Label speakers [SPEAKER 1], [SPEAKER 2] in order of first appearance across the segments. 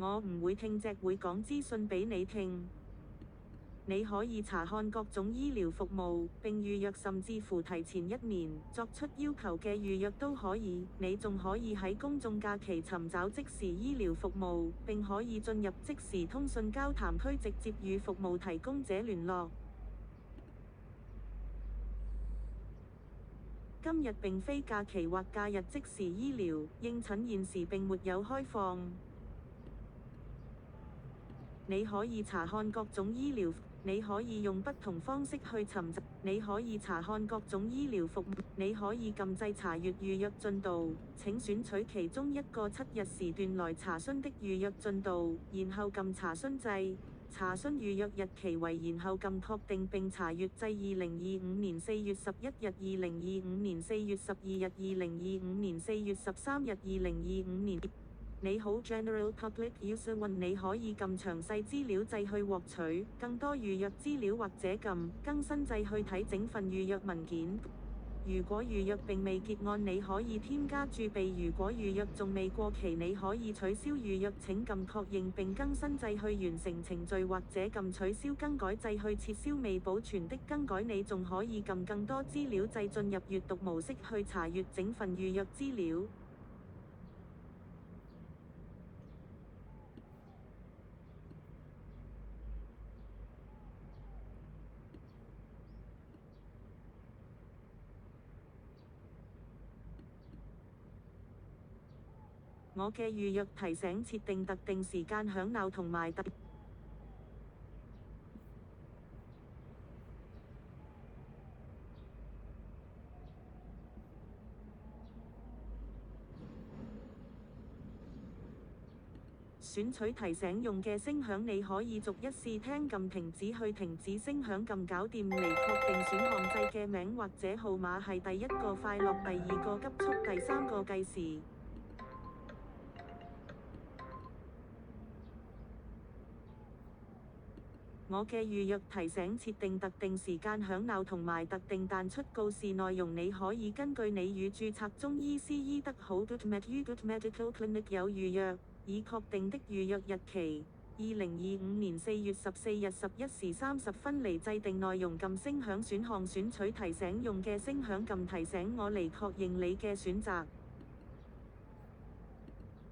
[SPEAKER 1] 我唔會聽隻會講資訊俾你聽。你可以查看各種醫療服務，並預約甚至乎提前1年作出要求嘅預約都可以。你仲可以喺公眾假期尋找即時醫療服務，並可以進入即時通訊交談區直接與服務提供者聯絡。今日並非假期或假日即時醫療應診現時並沒有開放。你可以查看各種醫療，你可以用不同方式去尋找，你可以查看各種醫療服務，你可以撳掣查閱預約進度，請選取其中一個7日時段來查詢的預約進度，然後撳查詢掣，查詢預約日期為，然後撳確定並查閱掣。2025年4月11日、2025年4月12日、2025年4月13日、2025年。你好 General Public User 1，你可以撳詳細資料掣去獲取更多預約資料，或者撳更新掣去睇整份預約文件。如果預約並未結案，你可以添加注備。如果預約仲未過期，你可以取消預約。請撳確認並更新掣去完成程序，或者撳取消更改掣去撤銷未保存的更改。你仲可以撳更多資料掣進入閱讀模式去查閱整份預約資料。我嘅預約提醒設定特定時間響鬧同埋選取提醒用嘅聲響，你可以逐一試聽，撳停止去停止聲響，撳搞掂嚟確定選項掣嘅名或者號碼係第一個快樂，第二個急促，第三個計時。我嘅預約提醒設定特定時間響鬧同埋特定彈出告示內容，你可以根據你與註冊中醫師醫德好 Good Medical Clinic 有預約，以確定的預約日期。2025年4月14日11時30分嚟制定內容，撳聲響選項選取提醒用嘅聲響，撳提醒我嚟確認你嘅選擇。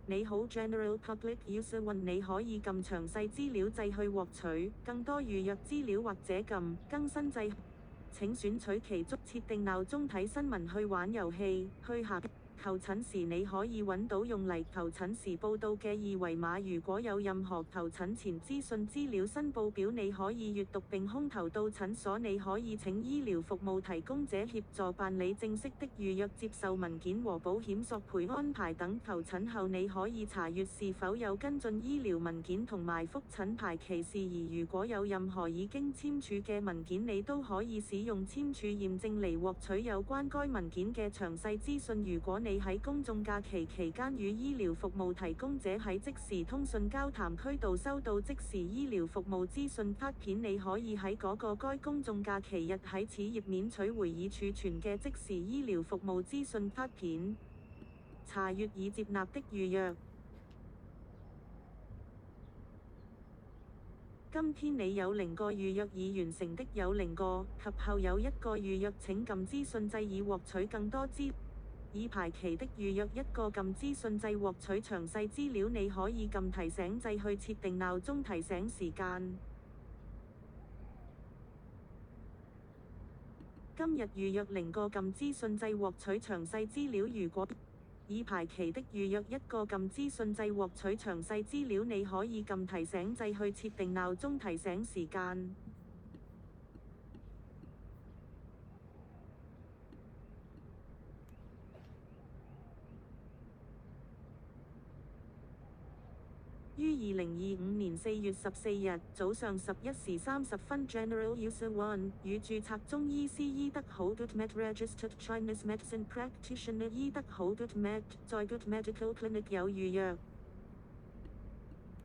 [SPEAKER 1] 你好 General Public User 1，你可以撳詳細資料掣去獲取更多預約資料，或者撳更新掣。請選取其中設定鬧鐘、睇新聞、去玩遊戲、去下求診時，你可以揾到用嚟求診時報到嘅二維碼。如果有任何求診前資訊資料申報表，你可以閱讀並空投到診所。你可以請醫療服務提供者協助辦理正式的預約接受文件和保險索賠安排等。求診後你可以查閱是否有跟進醫療文件同埋覆診排期事宜。如果有任何已經簽署嘅文件，你都可以使用簽署驗證嚟獲取有關該文件嘅詳細資訊。如果你喺公眾假期期間與醫療服務提供者喺即時通訊交談區度收到即時醫療服務資訊卡片，你可以喺嗰個該公眾假期日喺此頁面取回已儲存嘅即時醫療服務資訊卡片。查閱已接納的預約。今天你有0個預約已完成的有0個，及後有1個預約，請撳資訊掣以獲取更多資料。已排期的預約1個，撳資訊掣獲取詳細資料。你可以撳提醒掣去設定鬧鐘提醒時間。今日預約0個，撳資訊掣獲取詳細資料。如果已排期的預約1個，撳資訊掣獲取詳細資料。你可以撳提醒掣去設定鬧鐘提醒時間。於2025年4月14日早上11時30分 General User 1與註冊中醫師醫德好 Good Med Registered Chinese Medicine Practitioner 醫德好 Good Med 在 Good Medical Clinic 有預約。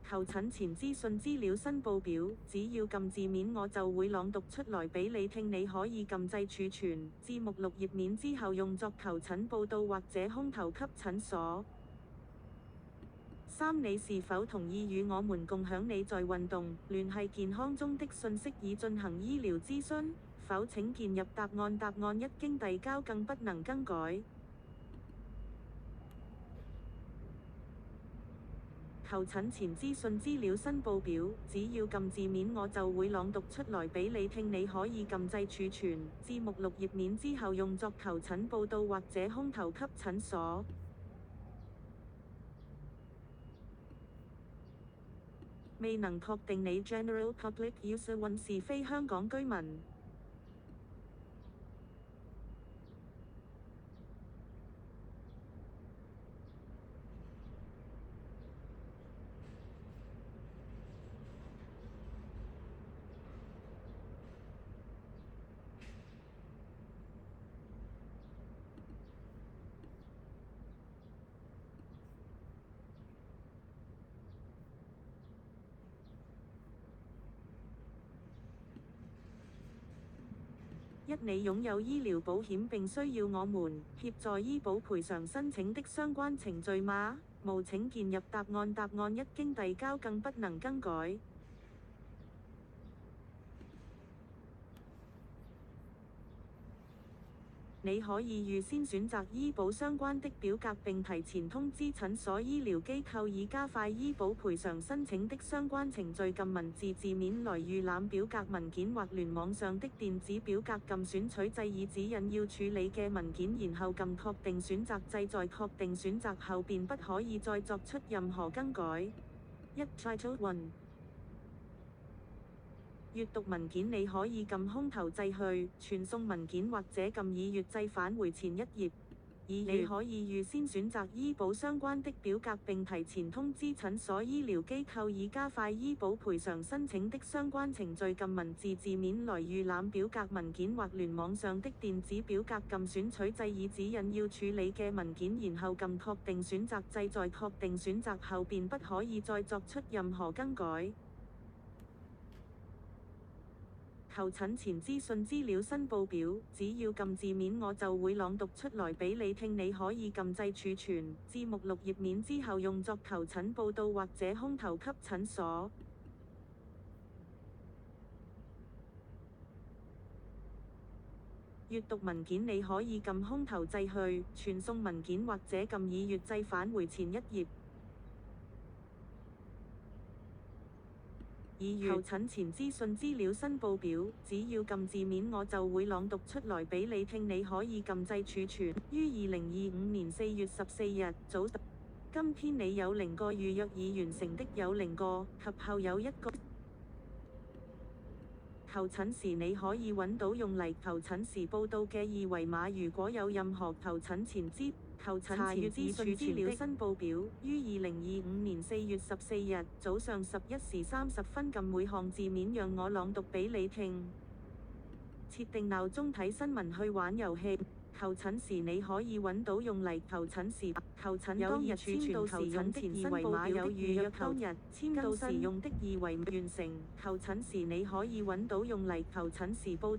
[SPEAKER 1] 求診前資訊資料申報表，只要撳字面我就會朗讀出來俾你聽。你可以撳掣儲存至目錄頁面之後用作求診報到或者空投給診所。三，你是否同意與我們共享你在運動聯繫健康中的信息以進行醫療諮詢？否請鍵入答案，答案一經遞交更不能更改。求診前資訊資料申報表，只要撳字面我就會朗讀出來俾你聽，你可以撳掣儲存至目錄頁面之後用作求診報到或者空投給診所。未能確定你 General Public User 1是非香港居民。一，你擁有醫療保險並需要我們協助醫保賠償申請的相關程序嗎？無，請鍵入答案，答案一經遞交更不能更改。你可以預先選擇醫保相關的表格並提前通知診所醫療機構以加快醫保賠償申請的相關程序。撳文字字面來預覽表格文件或聯網上的電子表格，撳選取掣以指引要處理嘅文件，然後撳確定選擇掣，在確定選擇後便不可以再作出任何更改。一 Title 1閱讀文件，你可以撳空投掣去傳送文件，或者撳已閱掣返回前一頁。你可以預先選擇醫保相關的表格並提前通知診所醫療機構以加快醫保賠償申請的相關程序。撳文字字面來預覽表格文件或聯網上的電子表格，撳選取掣以指引要處理嘅文件，然後撳確定選擇掣，在確定選擇後便不可以再作出任何更改。求診前資訊資料申報表，只要撳字面我就會朗讀出來俾你聽，你可以撳掣儲存至目錄頁面之後用作求診報到或者空投給診所。閱讀文件，你可以撳空投掣去傳送文件，或者撳已閱掣返回前一頁。求診前資訊資料申報表，只要撳字面我就會朗讀出來俾你聽，你可以撳掣儲存於2025年4月14日早上。今天你有0個預約已完成的有0個，及後有1個。求診時你可以揾到用嚟求診時報到嘅二維碼，如果有任何求診前資訊資料申報表，於2025年4月14日早上11時30分，撳每項字面讓我朗讀俾你聽。設定鬧鐘睇新聞去玩遊戲。求診時你可以揾到用嚟求診時求診當日簽到時用的二維碼，有預約當日簽到時用的二維碼完成。求診時你可以揾到用嚟求診時報。